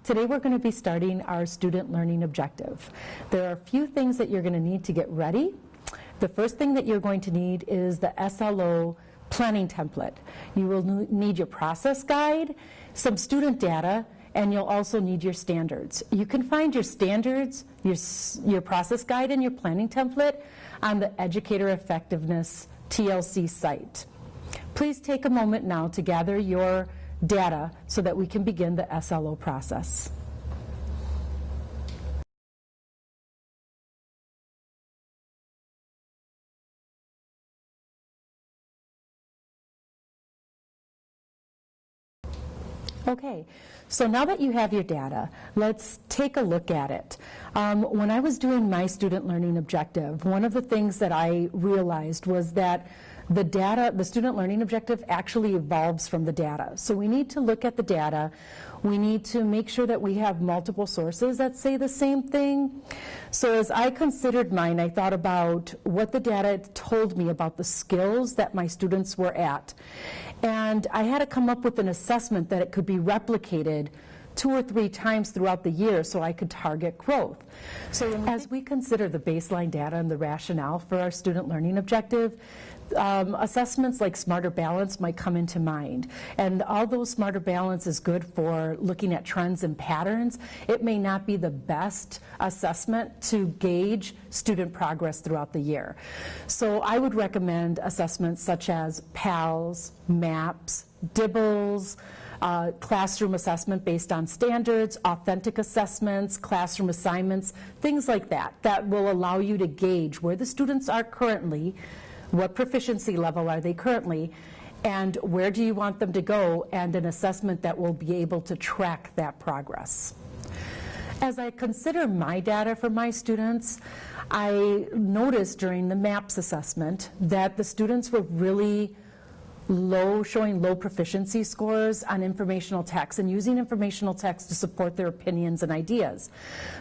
Today we're going to be starting our student learning objective. There are a few things that you're going to need to get ready. The first thing that you're going to need is the SLO planning template. You will need your process guide, some student data, and you'll also need your standards. You can find your standards, your process guide, and your planning template on the Educator Effectiveness TLC site. Please take a moment now to gather your data so that we can begin the SLO process. Okay, so now that you have your data, let's take a look at it. When I was doing my student learning objective, one of the things that I realized was that the data, the student learning objective actually evolves from the data. So we need to look at the data. We need to make sure that we have multiple sources that say the same thing. So as I considered mine, I thought about what the data told me about the skills that my students were at. And I had to come up with an assessment that it could be replicated 2 or 3 times throughout the year so I could target growth. So as we consider the baseline data and the rationale for our student learning objective, assessments like Smarter Balance might come into mind. And although Smarter Balance is good for looking at trends and patterns, it may not be the best assessment to gauge student progress throughout the year. So I would recommend assessments such as PALS, MAPS, DIBBLES, classroom assessment based on standards, authentic assessments, classroom assignments, things like that, that will allow you to gauge where the students are currently, what proficiency level are they currently, and where do you want them to go, and an assessment that will be able to track that progress. As I consider my data for my students, I noticed during the MAPS assessment that the students were really showing low proficiency scores on informational text and using informational text to support their opinions and ideas.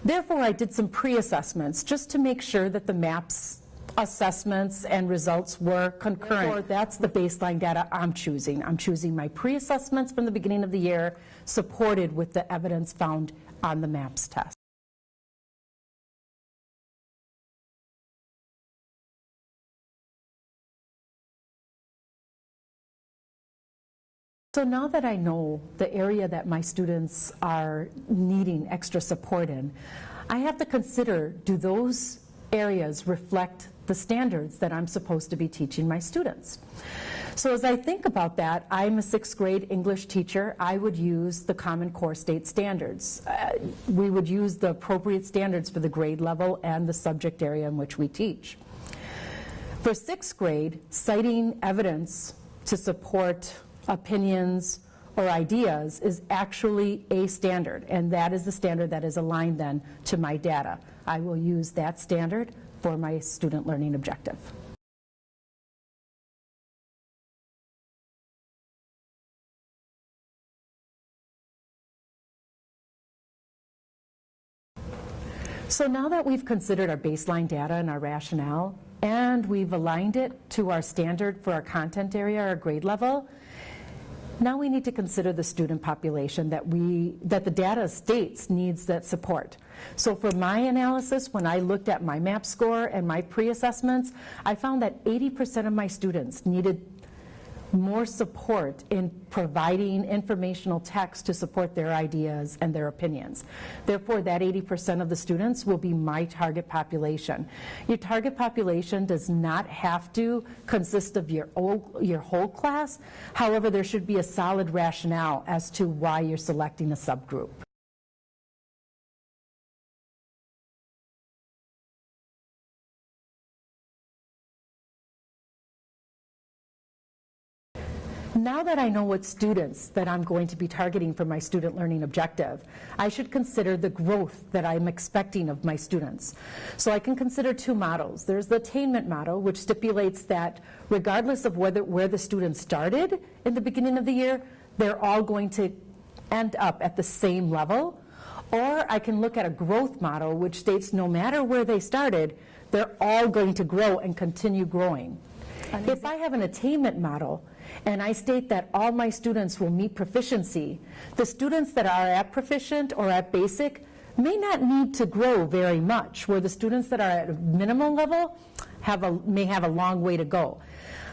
Therefore, I did some pre-assessments just to make sure that the MAPS assessments and results were concurrent. Therefore, that's the baseline data I'm choosing. I'm choosing my pre-assessments from the beginning of the year, supported with the evidence found on the MAPS test. So now that I know the area that my students are needing extra support in, I have to consider, do those areas reflect the standards that I'm supposed to be teaching my students? So as I think about that, I'm a 6th grade English teacher. I would use the Common Core State Standards. We would use the appropriate standards for the grade level and the subject area in which we teach. For 6th grade, citing evidence to support opinions or ideas is actually a standard, and that is the standard that is aligned then to my data. I will use that standard for my student learning objective. So now that we've considered our baseline data and our rationale, and we've aligned it to our standard for our content area, our grade level, now we need to consider the student population that the data states needs that support. So for my analysis, when I looked at my MAP score and my pre-assessments, I found that 80% of my students needed more support in providing informational text to support their ideas and their opinions. Therefore, that 80% of the students will be my target population. Your target population does not have to consist of your whole class. However, there should be a solid rationale as to why you're selecting a subgroup. Now that I know what students that I'm going to be targeting for my student learning objective, I should consider the growth that I'm expecting of my students. So I can consider 2 models. There's the attainment model, which stipulates that regardless of where the students started in the beginning of the year, they're all going to end up at the same level. Or I can look at a growth model, which states no matter where they started, they're all going to grow and continue growing. If I have an attainment model, and I state that all my students will meet proficiency, the students that are at proficient or at basic may not need to grow very much, where the students that are at a minimum level may have a long way to go.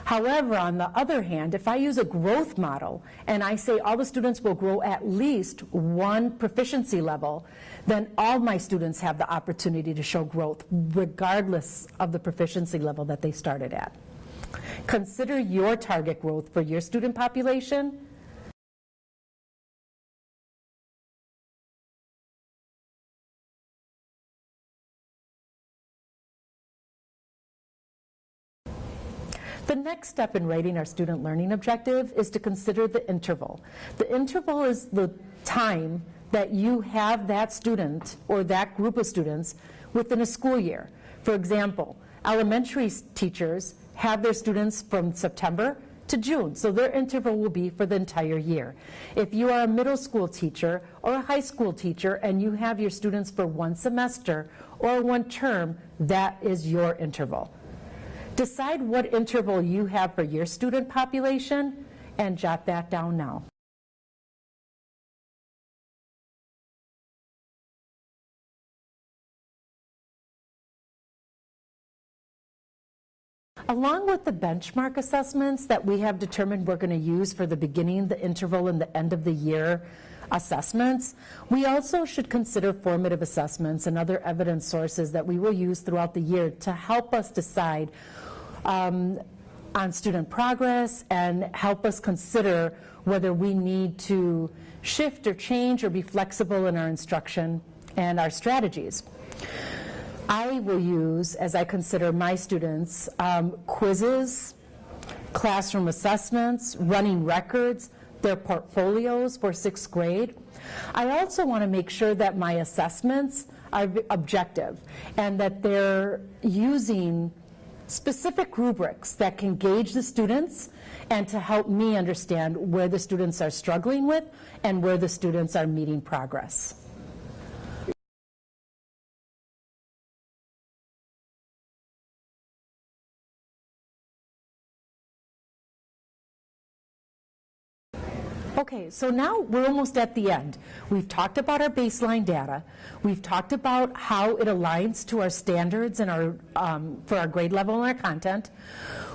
However, on the other hand, if I use a growth model and I say all the students will grow at least one proficiency level, then all my students have the opportunity to show growth regardless of the proficiency level that they started at. Consider your target growth for your student population. The next step in writing our student learning objective is to consider the interval. The interval is the time that you have that student or that group of students within a school year. For example, elementary teachers have their students from September to June, so their interval will be for the entire year. If you are a middle school teacher or a high school teacher and you have your students for one semester or one term, that is your interval. Decide what interval you have for your student population and jot that down now. Along with the benchmark assessments that we have determined we're going to use for the beginning, the interval, and the end of the year assessments, we also should consider formative assessments and other evidence sources that we will use throughout the year to help us decide on student progress and help us consider whether we need to shift or change or be flexible in our instruction and our strategies. I will use, as I consider my students, quizzes, classroom assessments, running records, their portfolios for 6th grade. I also want to make sure that my assessments are objective and that they're using specific rubrics that can gauge the students and to help me understand where the students are struggling with and where the students are meeting progress. Okay, so now we're almost at the end. We've talked about our baseline data. We've talked about how it aligns to our standards and our for our grade level and our content.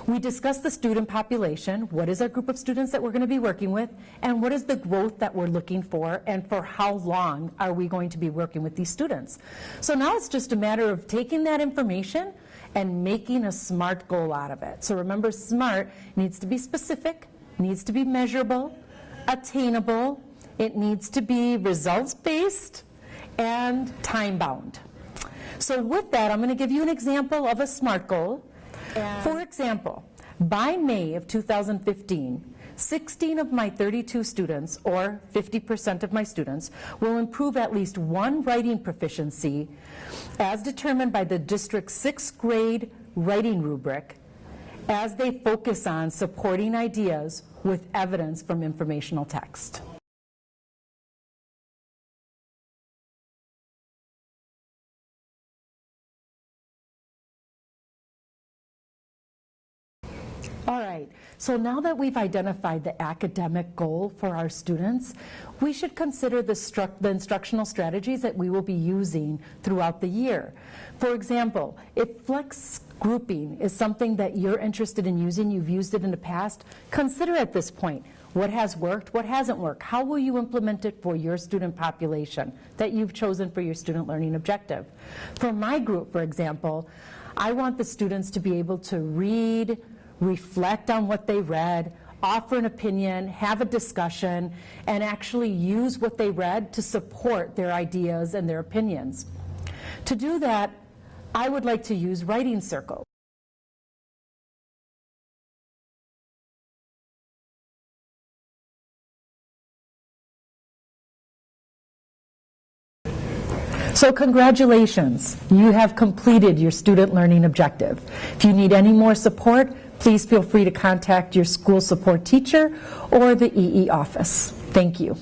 We discussed the student population. What is our group of students that we're going to be working with? And what is the growth that we're looking for? And for how long are we going to be working with these students? So now it's just a matter of taking that information and making a SMART goal out of it. So remember, SMART needs to be specific, needs to be measurable, attainable, it needs to be results-based, and time-bound. So with that, I'm going to give you an example of a SMART goal. For example, by May of 2015, 16 of my 32 students, or 50% of my students, will improve at least one writing proficiency as determined by the district's 6th grade writing rubric as they focus on supporting ideas with evidence from informational text. All right, so now that we've identified the academic goal for our students, we should consider the instructional strategies that we will be using throughout the year. For example, if flex grouping is something that you're interested in using, you've used it in the past, consider at this point what has worked, what hasn't worked. How will you implement it for your student population that you've chosen for your student learning objective? For my group, for example, I want the students to be able to read, reflect on what they read, offer an opinion, have a discussion, and actually use what they read to support their ideas and their opinions. To do that, I would like to use writing circles. So congratulations, you have completed your student learning objective. If you need any more support, please feel free to contact your school support teacher or the EE office. Thank you.